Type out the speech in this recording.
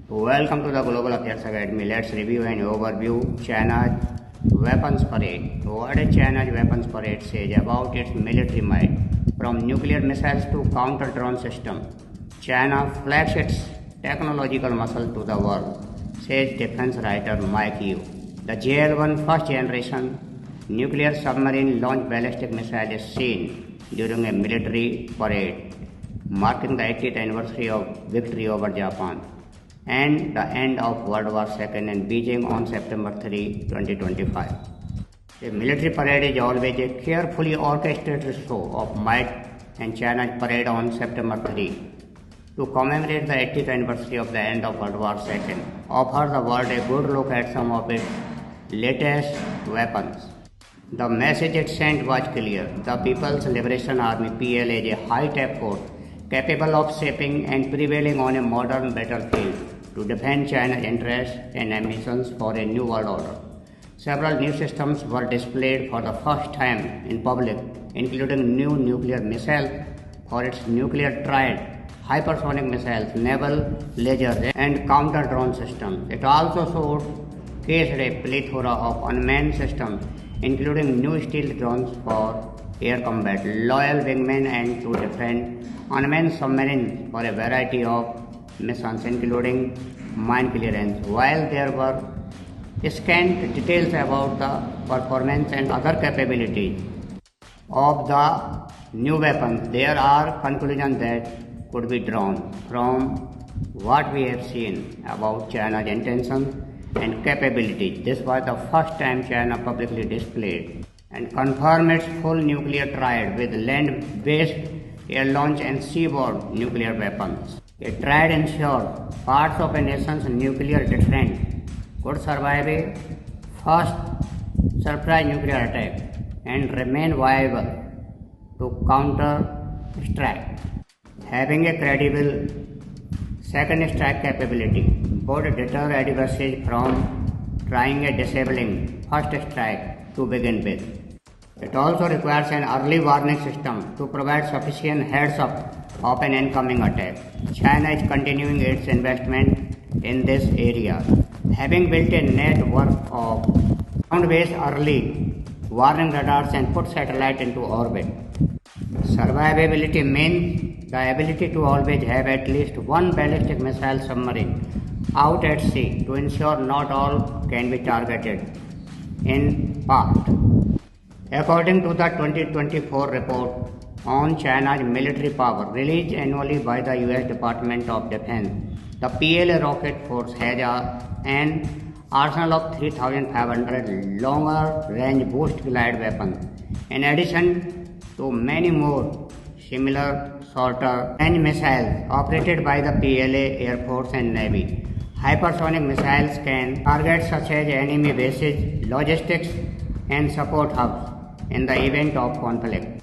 Welcome to the Global Affairs Academy. Let's review and overview China's weapons parade. What is China's weapons parade says about its military might, from nuclear missiles to counter-drone system. China flex its technological muscle to the world, says defense writer Mike Yu. The JL-1 first generation nuclear submarine launched ballistic missile is seen during a military parade, marking the 80th anniversary of victory over Japan and the end of World War II in Beijing on September 3, 2025. A military parade is always a carefully orchestrated show of might, and China's parade on September 3 to commemorate the 80th anniversary of the end of World War II offers the world a good look at some of its latest weapons. The message it sent was clear. The People's Liberation Army (PLA) is a high-tech force capable of shaping and prevailing on a modern battlefield to defend China's interests and ambitions for a new world order. Several new systems were displayed for the first time in public, including new nuclear missiles for its nuclear triad, hypersonic missiles, naval lasers, and counter-drone systems. It also showcased a plethora of unmanned systems, including new stealth drones for air combat, loyal wingmen, and to defend unmanned submarines for a variety of missions, including mine clearance. While there were scant details about the performance and other capabilities of the new weapons, there are conclusions that could be drawn from what we have seen about China's intentions and capabilities. This was the first time China publicly displayed and confirmed its full nuclear triad with land-based air launch and seaborne nuclear weapons. A triad ensures parts of a nation's nuclear deterrent could survive a first surprise nuclear attack and remain viable to counter-strike. Having a credible second strike capability would deter adversaries from trying a disabling first strike to begin with. It also requires an early warning system to provide sufficient heads-up of an incoming attack. China is continuing its investment in this area, having built a network of ground-based early warning radars and put satellites into orbit. Survivability means the ability to always have at least one ballistic missile submarine out at sea to ensure not all can be targeted in part. According to the 2024 report on China's military power released annually by the US Department of Defense, the PLA rocket force has an arsenal of 3,500 longer-range boost-glide weapons, in addition to many more similar shorter-range missiles operated by the PLA Air Force and Navy. Hypersonic missiles can target such as enemy bases, logistics, and support hubs in the event of conflict.